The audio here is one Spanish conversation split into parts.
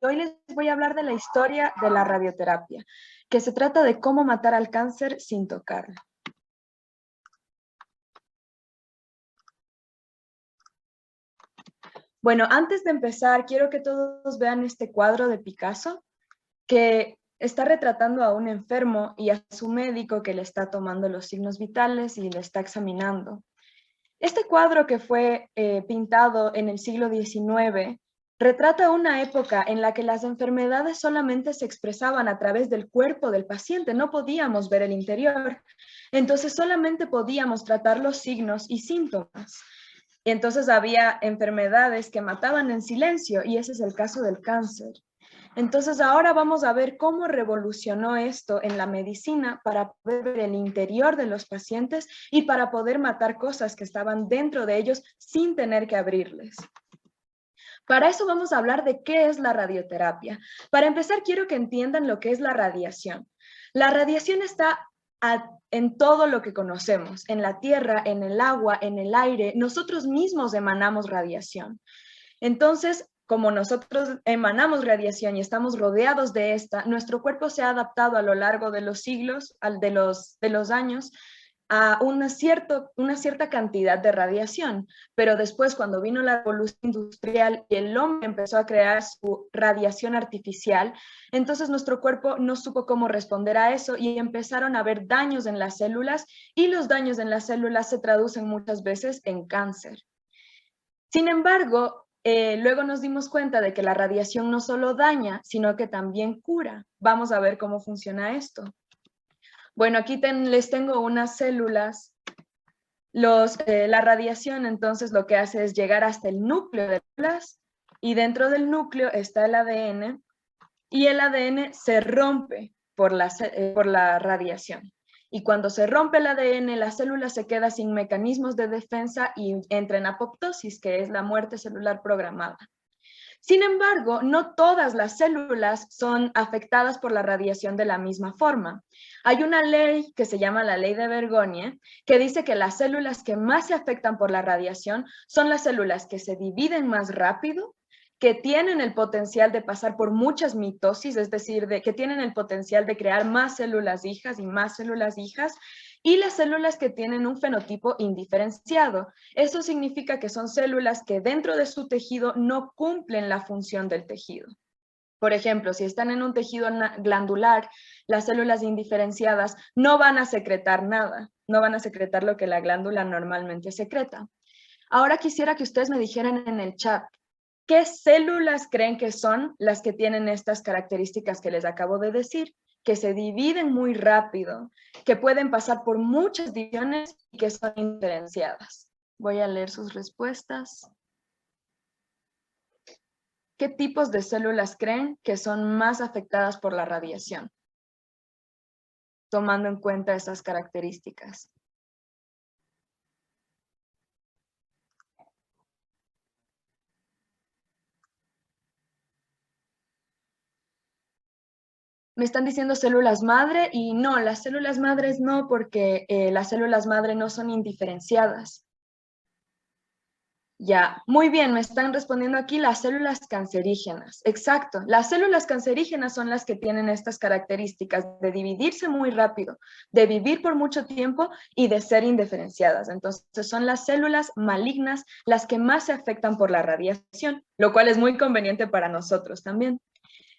Hoy les voy a hablar de la historia de la radioterapia, que se trata de cómo matar al cáncer sin tocarlo. Bueno, antes de empezar, quiero que todos vean este cuadro de Picasso, que está retratando a un enfermo y a su médico que le está tomando los signos vitales y le está examinando. Este cuadro que fue pintado en el siglo XIX retrata una época en la que las enfermedades solamente se expresaban a través del cuerpo del paciente, no podíamos ver el interior, entonces solamente podíamos tratar los signos y síntomas. Y entonces había enfermedades que mataban en silencio y ese es el caso del cáncer. Entonces ahora vamos a ver cómo revolucionó esto en la medicina para poder ver el interior de los pacientes y para poder matar cosas que estaban dentro de ellos sin tener que abrirles. Para eso vamos a hablar de qué es la radioterapia. Para empezar, quiero que entiendan lo que es la radiación. La radiación está en todo lo que conocemos, en la tierra, en el agua, en el aire. Nosotros mismos emanamos radiación. Entonces, como nosotros emanamos radiación y estamos rodeados de esta, nuestro cuerpo se ha adaptado a lo largo de los siglos, de los años, a una cierta cantidad de radiación. Pero después, cuando vino la revolución industrial y el hombre empezó a crear su radiación artificial, entonces nuestro cuerpo no supo cómo responder a eso y empezaron a haber daños en las células y los daños en las células se traducen muchas veces en cáncer. Sin embargo, luego nos dimos cuenta de que la radiación no solo daña, sino que también cura. Vamos a ver cómo funciona esto. Bueno, aquí les tengo unas células. La radiación entonces lo que hace es llegar hasta el núcleo de células y dentro del núcleo está el ADN y el ADN se rompe por la radiación. Y cuando se rompe el ADN, la célula se queda sin mecanismos de defensa y entra en apoptosis, que es la muerte celular programada. Sin embargo, no todas las células son afectadas por la radiación de la misma forma. Hay una ley que se llama la ley de Bergogne, que dice que las células que más se afectan por la radiación son las células que se dividen más rápido, que tienen el potencial de pasar por muchas mitosis, es decir, que tienen el potencial de crear más células hijas y más células hijas, y las células que tienen un fenotipo indiferenciado. Eso significa que son células que dentro de su tejido no cumplen la función del tejido. Por ejemplo, si están en un tejido glandular, las células indiferenciadas no van a secretar nada, no van a secretar lo que la glándula normalmente secreta. Ahora quisiera que ustedes me dijeran en el chat, ¿qué células creen que son las que tienen estas características que les acabo de decir? Que se dividen muy rápido, que pueden pasar por muchas divisiones y que son indiferenciadas. Voy a leer sus respuestas. ¿Qué tipos de células creen que son más afectadas por la radiación? Tomando en cuenta esas características. Me están diciendo células madre y no, las células madres no, porque las células madre no son indiferenciadas. Ya, muy bien, me están respondiendo aquí las células cancerígenas. Exacto, las células cancerígenas son las que tienen estas características de dividirse muy rápido, de vivir por mucho tiempo y de ser indiferenciadas. Entonces son las células malignas las que más se afectan por la radiación, lo cual es muy conveniente para nosotros también.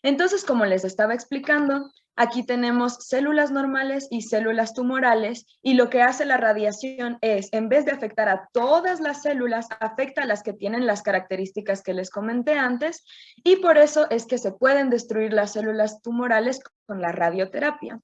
Entonces, como les estaba explicando, aquí tenemos células normales y células tumorales y lo que hace la radiación es, en vez de afectar a todas las células, afecta a las que tienen las características que les comenté antes y por eso es que se pueden destruir las células tumorales con la radioterapia.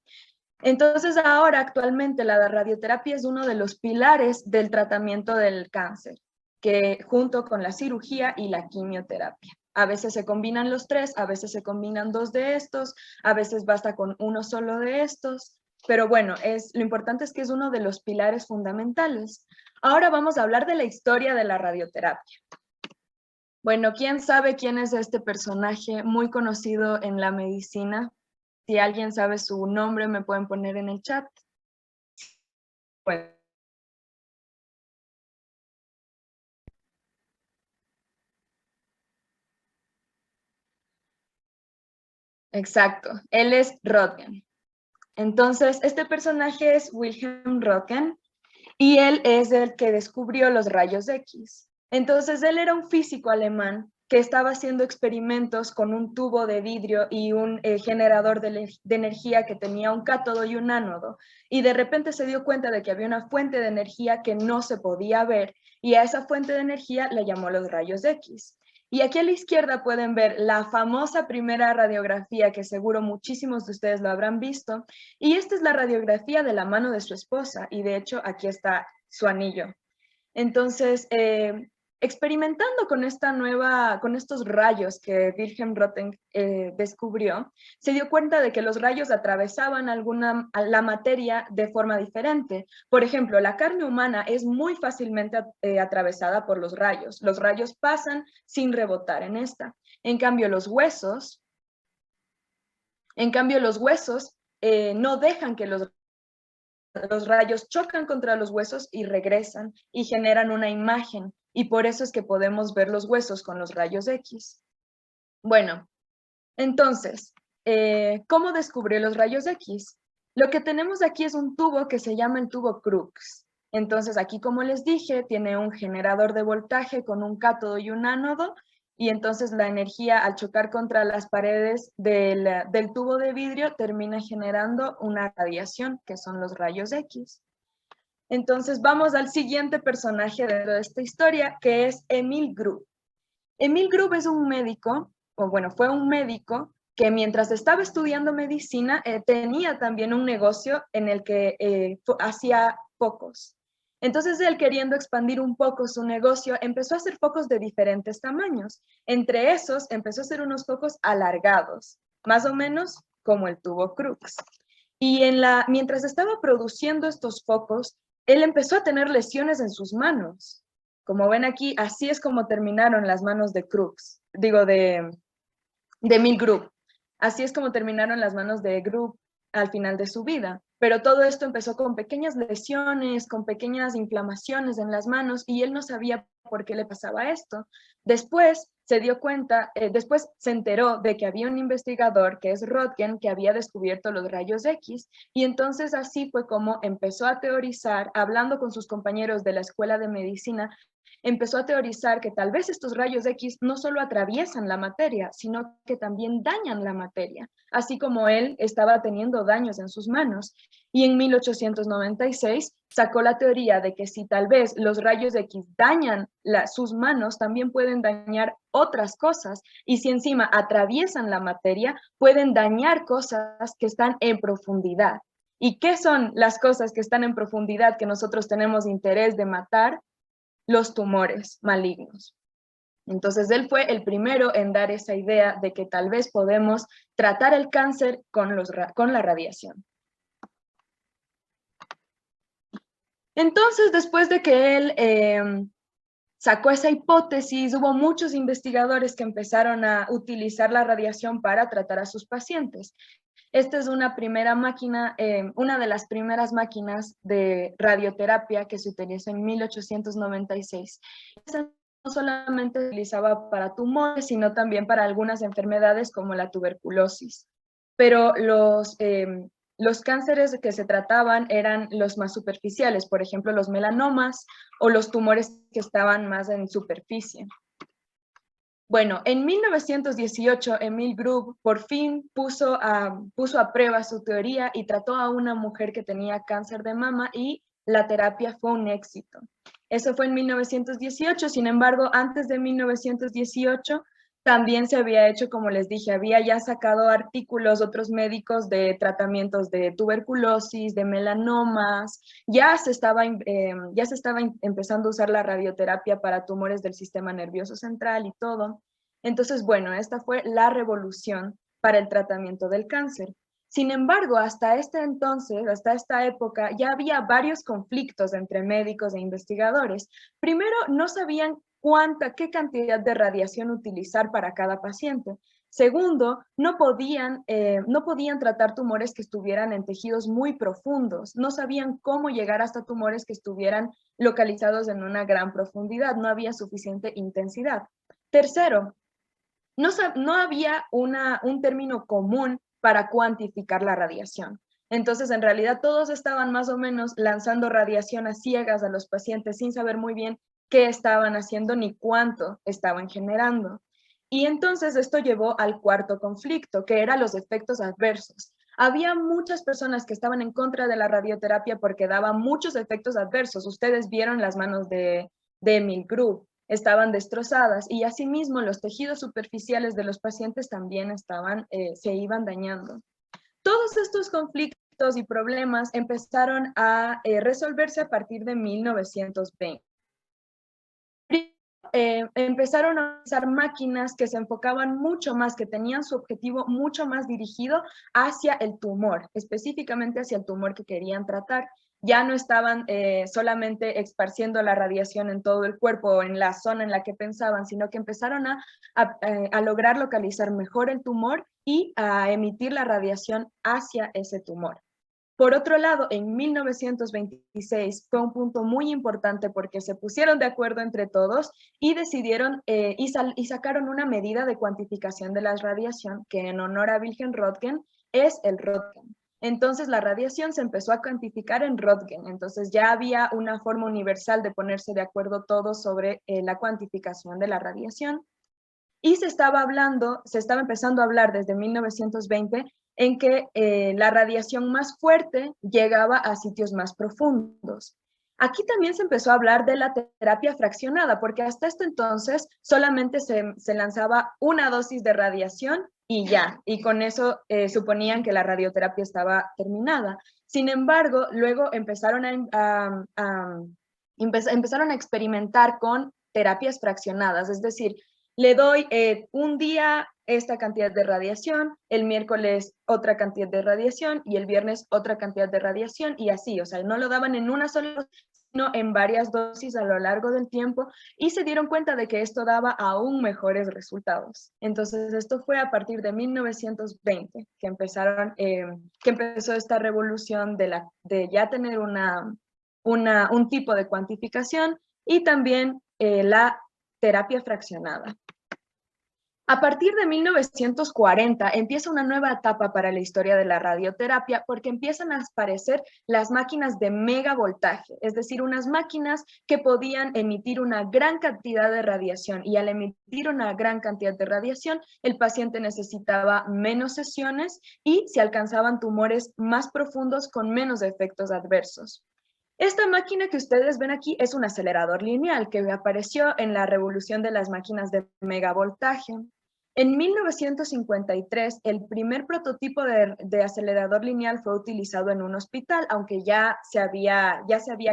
Entonces, ahora actualmente la radioterapia es uno de los pilares del tratamiento del cáncer, que junto con la cirugía y la quimioterapia. A veces se combinan los tres, a veces se combinan dos de estos, a veces basta con uno solo de estos, pero bueno, lo importante es que es uno de los pilares fundamentales. Ahora vamos a hablar de la historia de la radioterapia. Bueno, ¿quién sabe quién es este personaje muy conocido en la medicina? Si alguien sabe su nombre, me pueden poner en el chat. Bueno, Exacto, él es Röntgen. Entonces, este personaje es Wilhelm Röntgen y él es el que descubrió los rayos X. Entonces, él era un físico alemán que estaba haciendo experimentos con un tubo de vidrio y un generador de energía que tenía un cátodo y un ánodo, y de repente se dio cuenta de que había una fuente de energía que no se podía ver, y a esa fuente de energía le llamó los rayos X. Y aquí a la izquierda pueden ver la famosa primera radiografía que seguro muchísimos de ustedes lo habrán visto, y esta es la radiografía de la mano de su esposa, y de hecho aquí está su anillo. Entonces, experimentando con con estos rayos que Wilhelm Röntgen descubrió, se dio cuenta de que los rayos atravesaban la materia de forma diferente. Por ejemplo, la carne humana es muy fácilmente atravesada por los rayos. Los rayos pasan sin rebotar en esta. En cambio, los huesos no dejan que los rayos chocan contra los huesos y regresan y generan una imagen, y por eso es que podemos ver los huesos con los rayos X. Bueno, entonces, ¿cómo descubrió los rayos X? Lo que tenemos aquí es un tubo que se llama el tubo Crookes. Entonces, aquí, como les dije, tiene un generador de voltaje con un cátodo y un ánodo, y entonces la energía al chocar contra las paredes del tubo de vidrio termina generando una radiación, que son los rayos X. Entonces vamos al siguiente personaje de esta historia, que es Emil Grube. Emil Grube es un médico, o bueno, fue un médico que mientras estaba estudiando medicina tenía también un negocio en el que hacía focos. Entonces él, queriendo expandir un poco su negocio, empezó a hacer focos de diferentes tamaños. Entre esos empezó a hacer unos focos alargados, más o menos como el tubo Crookes. Y mientras estaba produciendo estos focos, él empezó a tener lesiones en sus manos. Como ven aquí, así es como terminaron las manos de Crookes, digo, de Emil Grube. Así es como terminaron las manos de Grube al final de su vida. Pero todo esto empezó con pequeñas lesiones, con pequeñas inflamaciones en las manos, y él no sabía por qué le pasaba esto. Después se dio cuenta, después se enteró de que había un investigador, que es Röntgen, que había descubierto los rayos X, y entonces así fue como empezó a teorizar, hablando con sus compañeros de la escuela de medicina, empezó a teorizar que tal vez estos rayos X no solo atraviesan la materia, sino que también dañan la materia, así como él estaba teniendo daños en sus manos. Y en 1896 sacó la teoría de que si tal vez los rayos X dañan sus manos, también pueden dañar otras cosas, y si encima atraviesan la materia, pueden dañar cosas que están en profundidad. ¿Y qué son las cosas que están en profundidad que nosotros tenemos interés de matar? Los tumores malignos. Entonces, él fue el primero en dar esa idea de que tal vez podemos tratar el cáncer con la radiación. Entonces, después de que él sacó esa hipótesis, hubo muchos investigadores que empezaron a utilizar la radiación para tratar a sus pacientes. Esta es una primera máquina, una de las primeras máquinas de radioterapia que se utilizó en 1896. Esta no solamente se utilizaba para tumores, sino también para algunas enfermedades como la tuberculosis. Pero los cánceres que se trataban eran los más superficiales, por ejemplo, los melanomas o los tumores que estaban más en superficie. Bueno, en 1918, Emil Grube por fin puso a prueba su teoría y trató a una mujer que tenía cáncer de mama, y la terapia fue un éxito. Eso fue en 1918, sin embargo, antes de 1918 también se había hecho, como les dije, había ya sacado artículos otros médicos de tratamientos de tuberculosis, de melanomas, ya se estaba empezando a usar la radioterapia para tumores del sistema nervioso central y todo. Entonces, bueno, esta fue la revolución para el tratamiento del cáncer. Sin embargo, hasta este entonces, hasta esta época, ya había varios conflictos entre médicos e investigadores. Primero, no sabían qué cantidad de radiación utilizar para cada paciente. Segundo, no podían tratar tumores que estuvieran en tejidos muy profundos. No sabían cómo llegar hasta tumores que estuvieran localizados en una gran profundidad. No había suficiente intensidad. Tercero, no había un término común para cuantificar la radiación. Entonces, en realidad, todos estaban más o menos lanzando radiación a ciegas a los pacientes sin saber muy bien qué estaban haciendo ni cuánto estaban generando. Y entonces esto llevó al cuarto conflicto, que eran los efectos adversos. Había muchas personas que estaban en contra de la radioterapia porque daba muchos efectos adversos. Ustedes vieron las manos de Emil Grove, estaban destrozadas y asimismo los tejidos superficiales de los pacientes también se iban dañando. Todos estos conflictos y problemas empezaron a resolverse a partir de 1920. Empezaron a usar máquinas que se enfocaban mucho más, que tenían su objetivo mucho más dirigido hacia el tumor, específicamente hacia el tumor que querían tratar. Ya no estaban solamente esparciendo la radiación en todo el cuerpo o en la zona en la que pensaban, sino que empezaron a lograr localizar mejor el tumor y a emitir la radiación hacia ese tumor. Por otro lado, en 1926 fue un punto muy importante porque se pusieron de acuerdo entre todos y decidieron y sacaron una medida de cuantificación de la radiación que en honor a Wilhelm Röntgen es el Röntgen. Entonces la radiación se empezó a cuantificar en Röntgen, entonces ya había una forma universal de ponerse de acuerdo todos sobre la cuantificación de la radiación. Y se estaba empezando a hablar desde 1920 en que la radiación más fuerte llegaba a sitios más profundos. Aquí también se empezó a hablar de la terapia fraccionada, porque hasta este entonces solamente se lanzaba una dosis de radiación y ya, y con eso suponían que la radioterapia estaba terminada. Sin embargo, luego empezaron a experimentar con terapias fraccionadas, es decir, le doy un día esta cantidad de radiación, el miércoles otra cantidad de radiación y el viernes otra cantidad de radiación y así, o sea, no lo daban en una sola dosis, sino en varias dosis a lo largo del tiempo y se dieron cuenta de que esto daba aún mejores resultados. Entonces, esto fue a partir de 1920 que empezó esta revolución de ya tener un tipo de cuantificación y también la terapia fraccionada. A partir de 1940 empieza una nueva etapa para la historia de la radioterapia porque empiezan a aparecer las máquinas de megavoltaje, es decir, unas máquinas que podían emitir una gran cantidad de radiación y al emitir una gran cantidad de radiación, el paciente necesitaba menos sesiones y se alcanzaban tumores más profundos con menos efectos adversos. Esta máquina que ustedes ven aquí es un acelerador lineal que apareció en la revolución de las máquinas de megavoltaje. En 1953, el primer prototipo de acelerador lineal fue utilizado en un hospital, aunque ya se había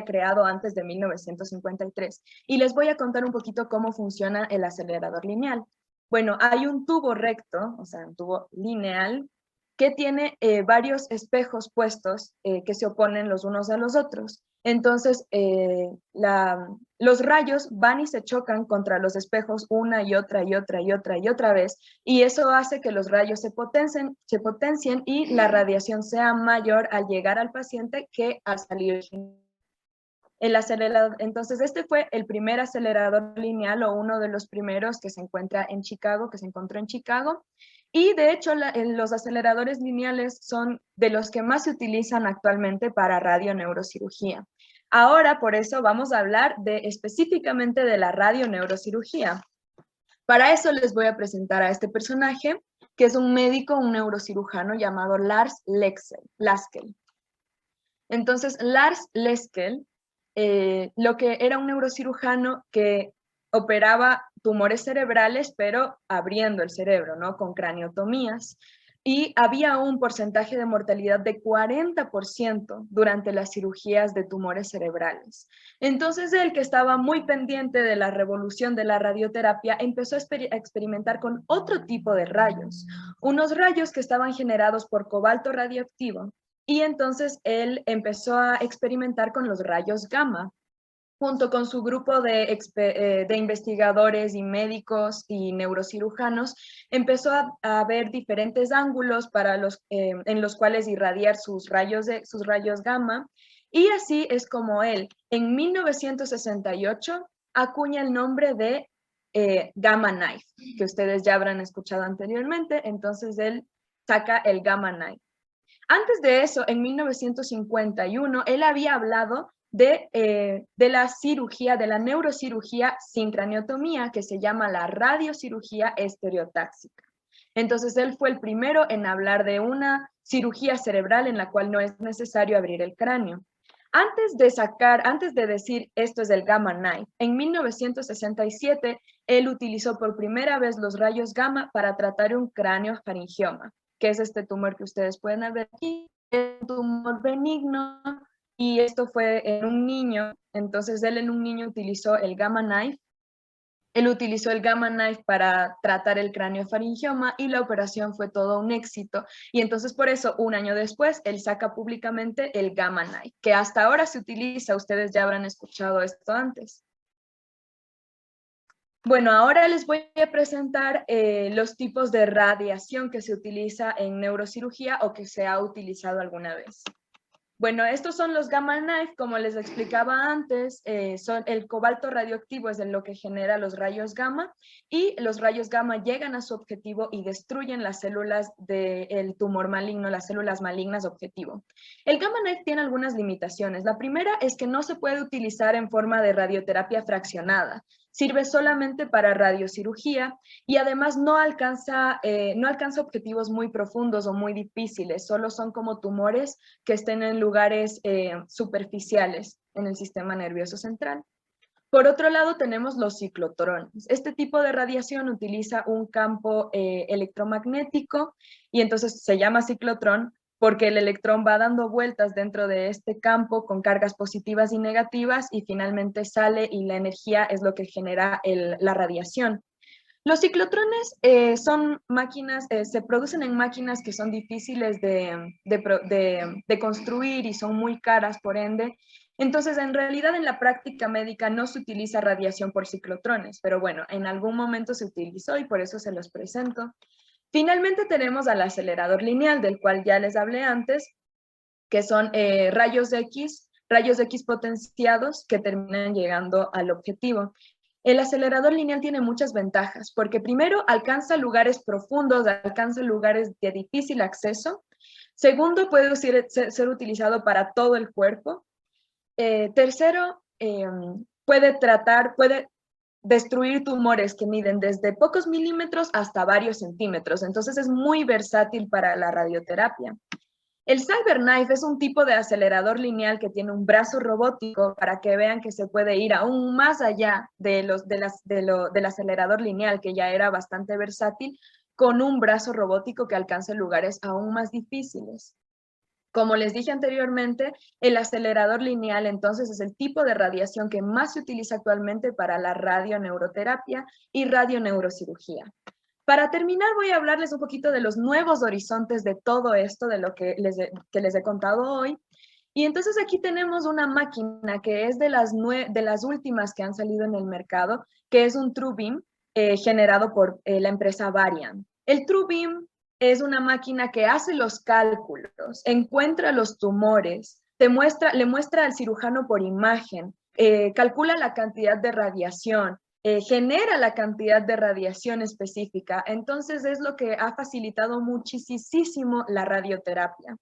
creado antes de 1953. Y les voy a contar un poquito cómo funciona el acelerador lineal. Bueno, hay un tubo recto, o sea, un tubo lineal, que tiene varios espejos puestos que se oponen los unos a los otros. Entonces, los rayos van y se chocan contra los espejos una y otra y otra y otra y otra vez, y eso hace que los rayos se potencien y la radiación sea mayor al llegar al paciente que al salir. El acelerador, entonces, este fue el primer acelerador lineal o uno de los primeros que se encuentra en Chicago, que se encontró en Chicago. Y de hecho, los aceleradores lineales son de los que más se utilizan actualmente para radioneurocirugía. Ahora, por eso, vamos a hablar específicamente de la radioneurocirugía. Para eso les voy a presentar a este personaje, que es un médico, un neurocirujano llamado Lars Laskell. Entonces, Lars Laskell, lo que era un neurocirujano que operaba tumores cerebrales, pero abriendo el cerebro, ¿no? Con craniotomías. Y había un porcentaje de mortalidad de 40% durante las cirugías de tumores cerebrales. Entonces, él, que estaba muy pendiente de la revolución de la radioterapia, empezó a experimentar con otro tipo de rayos, unos rayos que estaban generados por cobalto radioactivo. Y entonces él empezó a experimentar con los rayos gamma, junto con su grupo de investigadores y médicos y neurocirujanos, empezó a ver diferentes ángulos en los cuales irradiar sus rayos gamma, y así es como él, en 1968, acuña el nombre de Gamma Knife, que ustedes ya habrán escuchado anteriormente. Entonces él saca el Gamma Knife. Antes de eso, en 1951, él había hablado de la cirugía, de la neurocirugía sin craniotomía, que se llama la radiocirugía estereotáxica. Entonces, él fue el primero en hablar de una cirugía cerebral en la cual no es necesario abrir el cráneo. Antes de decir esto es el Gamma Knife, en 1967, él utilizó por primera vez los rayos gamma para tratar un cráneo-faringioma, que es este tumor que ustedes pueden ver aquí, es un tumor benigno, y esto fue en un niño. Entonces él en un niño utilizó el Gamma Knife. Él utilizó el Gamma Knife para tratar el cráneo-faringioma y la operación fue todo un éxito. Y entonces por eso, un año después, él saca públicamente el Gamma Knife, que hasta ahora se utiliza. Ustedes ya habrán escuchado esto antes. Bueno, ahora les voy a presentar los tipos de radiación que se utiliza en neurocirugía o que se ha utilizado alguna vez. Bueno, estos son los Gamma Knife, como les explicaba antes, el cobalto radioactivo es lo que genera los rayos gamma, y los rayos gamma llegan a su objetivo y destruyen las células del tumor maligno, las células malignas objetivo. El Gamma Knife tiene algunas limitaciones. La primera es que no se puede utilizar en forma de radioterapia fraccionada. Sirve solamente para radiocirugía y además no alcanza objetivos muy profundos o muy difíciles, solo son como tumores que estén en lugares superficiales en el sistema nervioso central. Por otro lado, tenemos los ciclotrones. Este tipo de radiación utiliza un campo electromagnético y entonces se llama ciclotrón porque el electrón va dando vueltas dentro de este campo con cargas positivas y negativas y finalmente sale y la energía es lo que genera la radiación. Los ciclotrones son máquinas, se producen en máquinas que son difíciles de construir y son muy caras, por ende. Entonces, en realidad, en la práctica médica no se utiliza radiación por ciclotrones, pero bueno, en algún momento se utilizó y por eso se los presento. Finalmente tenemos al acelerador lineal, del cual ya les hablé antes, que son rayos X potenciados que terminan llegando al objetivo. El acelerador lineal tiene muchas ventajas, porque primero alcanza lugares profundos, alcanza lugares de difícil acceso. Segundo, puede ser utilizado para todo el cuerpo. Tercero, puede destruir tumores que miden desde pocos milímetros hasta varios centímetros. Entonces es muy versátil para la radioterapia. El CyberKnife es un tipo de acelerador lineal que tiene un brazo robótico para que vean que se puede ir aún más allá del acelerador lineal, que ya era bastante versátil, con un brazo robótico que alcance lugares aún más difíciles. Como les dije anteriormente, el acelerador lineal entonces es el tipo de radiación que más se utiliza actualmente para la radioneuroterapia y radioneurocirugía. Para terminar, voy a hablarles un poquito de los nuevos horizontes de todo esto, de lo que les he contado hoy. Y entonces aquí tenemos una máquina que es de las últimas que han salido en el mercado, que es un TrueBeam generado por la empresa Varian. El TrueBeam es una máquina que hace los cálculos, encuentra los tumores, le muestra al cirujano por imagen, calcula la cantidad de radiación, genera la cantidad de radiación específica. Entonces es lo que ha facilitado muchísimo la radioterapia.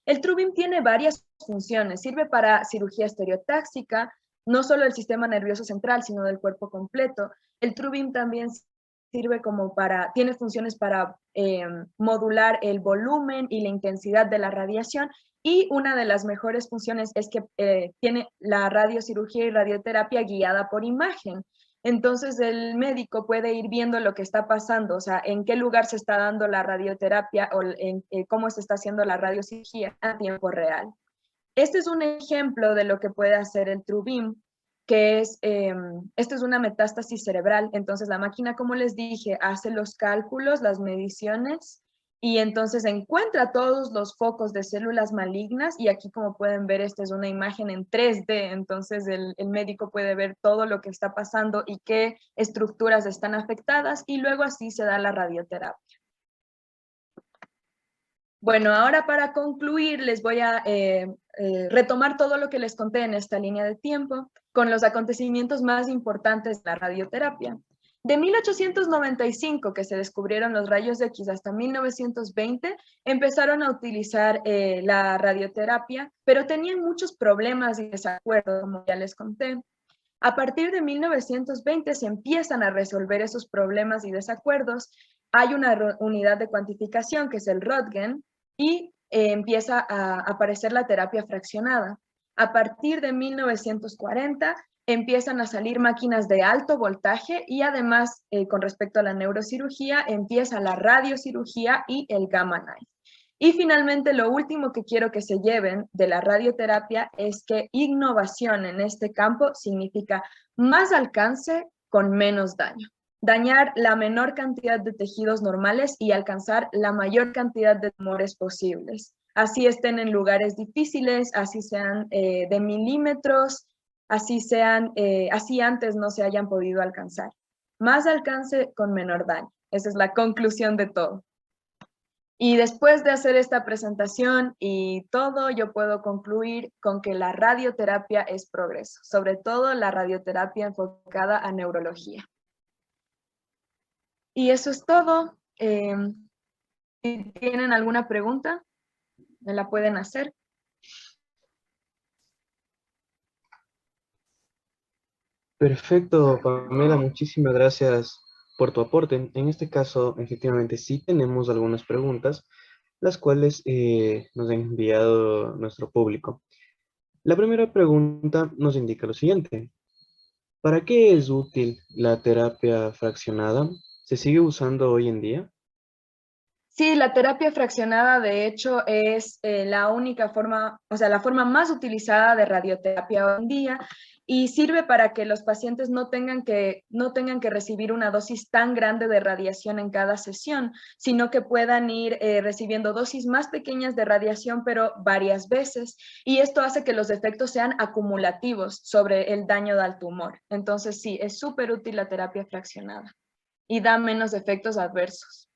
El TrueBeam tiene varias funciones. Sirve para cirugía estereotáxica, no solo del sistema nervioso central, sino del cuerpo completo. El TrueBeam también sirve tiene funciones para modular el volumen y la intensidad de la radiación. Y una de las mejores funciones es que tiene la radiocirugía y radioterapia guiada por imagen. Entonces el médico puede ir viendo lo que está pasando, o sea, en qué lugar se está dando la radioterapia o cómo se está haciendo la radiocirugía a tiempo real. Este es un ejemplo de lo que puede hacer el TrueBeam, que esta es una metástasis cerebral. Entonces la máquina, como les dije, hace los cálculos, las mediciones, y entonces encuentra todos los focos de células malignas, y aquí como pueden ver, esta es una imagen en 3D, entonces el médico puede ver todo lo que está pasando y qué estructuras están afectadas, y luego así se da la radioterapia. Bueno, ahora para concluir les voy a retomar todo lo que les conté en esta línea de tiempo con los acontecimientos más importantes de la radioterapia. De 1895, que se descubrieron los rayos X, hasta 1920, empezaron a utilizar la radioterapia, pero tenían muchos problemas y desacuerdos, como ya les conté. A partir de 1920 se empiezan a resolver esos problemas y desacuerdos. Hay una unidad de cuantificación, que es el Röntgen, y empieza a aparecer la terapia fraccionada. A partir de 1940 empiezan a salir máquinas de alto voltaje y además, con respecto a la neurocirugía, empieza la radiocirugía y el Gamma Knife. Y finalmente, lo último que quiero que se lleven de la radioterapia es que innovación en este campo significa más alcance con menos daño. Dañar la menor cantidad de tejidos normales y alcanzar la mayor cantidad de tumores posibles. Así estén en lugares difíciles, así sean de milímetros, así antes no se hayan podido alcanzar. Más alcance con menor daño. Esa es la conclusión de todo. Y después de hacer esta presentación y todo, yo puedo concluir con que la radioterapia es progreso, sobre todo la radioterapia enfocada a neurología. Y eso es todo. Si tienen alguna pregunta, me la pueden hacer. Perfecto, Pamela, muchísimas gracias por tu aporte. En este caso, efectivamente, sí tenemos algunas preguntas, las cuales nos ha enviado nuestro público. La primera pregunta nos indica lo siguiente. ¿Para qué es útil la terapia fraccionada? ¿Se sigue usando hoy en día? Sí, la terapia fraccionada de hecho es la única forma, o sea, la forma más utilizada de radioterapia hoy en día y sirve para que los pacientes no tengan que recibir una dosis tan grande de radiación en cada sesión, sino que puedan ir recibiendo dosis más pequeñas de radiación, pero varias veces. Y esto hace que los efectos sean acumulativos sobre el daño al tumor. Entonces, sí, es súper útil la terapia fraccionada y da menos efectos adversos.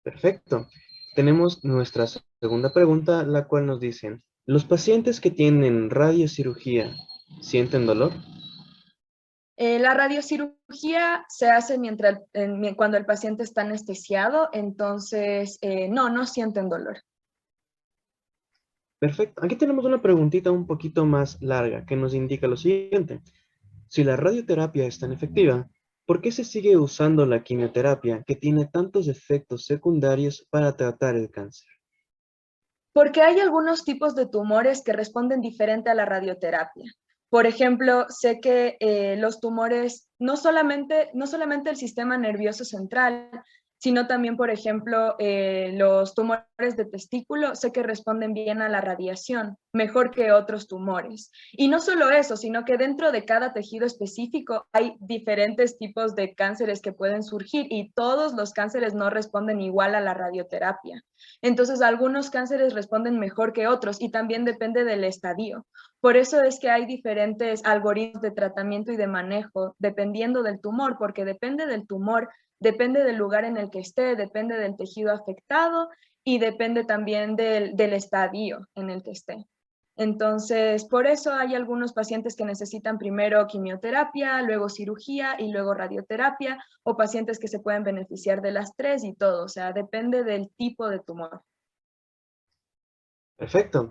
Perfecto. Tenemos nuestra segunda pregunta, la cual nos dice, ¿los pacientes que tienen radiocirugía sienten dolor? La radiocirugía se hace cuando el paciente está anestesiado, entonces no sienten dolor. Perfecto. Aquí tenemos una preguntita un poquito más larga que nos indica lo siguiente. Si la radioterapia es tan efectiva, ¿por qué se sigue usando la quimioterapia que tiene tantos efectos secundarios para tratar el cáncer? Porque hay algunos tipos de tumores que responden diferente a la radioterapia. Por ejemplo, sé que los tumores, no solamente el sistema nervioso central, sino también, por ejemplo, los tumores de testículo, sé que responden bien a la radiación, mejor que otros tumores. Y no solo eso, sino que dentro de cada tejido específico hay diferentes tipos de cánceres que pueden surgir y todos los cánceres no responden igual a la radioterapia. Entonces, algunos cánceres responden mejor que otros y también depende del estadio. Por eso es que hay diferentes algoritmos de tratamiento y de manejo dependiendo del tumor, porque depende del tumor, depende del lugar en el que esté, depende del tejido afectado y depende también del estadio en el que esté. Entonces, por eso hay algunos pacientes que necesitan primero quimioterapia, luego cirugía y luego radioterapia, o pacientes que se pueden beneficiar de las tres y todo, o sea, depende del tipo de tumor. Perfecto.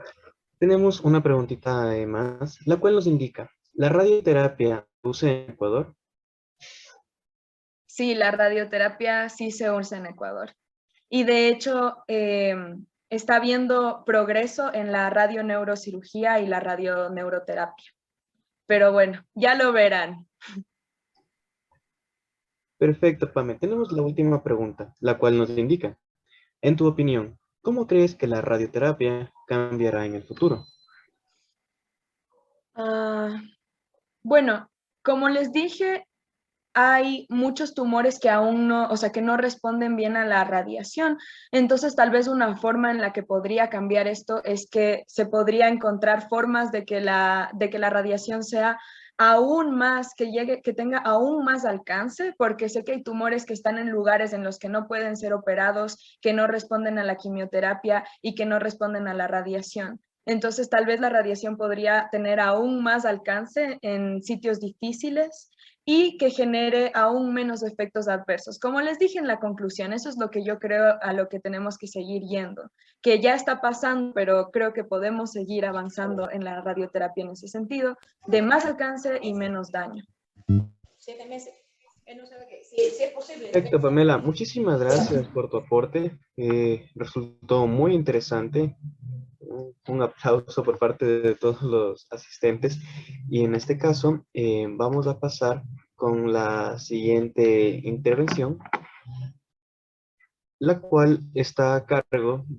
Tenemos una preguntita más, la cual nos indica, ¿la radioterapia se usa en Ecuador? Sí, la radioterapia sí se usa en Ecuador. Y de hecho, está habiendo progreso en la radioneurocirugía y la radioneuroterapia. Pero bueno, ya lo verán. Perfecto, Pame. Tenemos la última pregunta, la cual nos indica, en tu opinión, ¿cómo crees que la radioterapia cambiará en el futuro? Ah, bueno, como les dije, hay muchos tumores que aún no, o sea, que no responden bien a la radiación. Entonces, tal vez una forma en la que podría cambiar esto es que se podría encontrar formas de que la radiación sea aún más, que tenga aún más alcance, porque sé que hay tumores que están en lugares en los que no pueden ser operados, que no responden a la quimioterapia y que no responden a la radiación. Entonces, tal vez la radiación podría tener aún más alcance en sitios difíciles y que genere aún menos efectos adversos. Como les dije en la conclusión, eso es lo que yo creo a lo que tenemos que seguir yendo, que ya está pasando, pero creo que podemos seguir avanzando en la radioterapia en ese sentido, de más alcance y menos daño. 7 meses. No sabe que, si es posible. Perfecto, Pamela. Muchísimas gracias por tu aporte. Resultó muy interesante. Un aplauso por parte de todos los asistentes. Y en este caso, vamos a pasar con la siguiente intervención, la cual está a cargo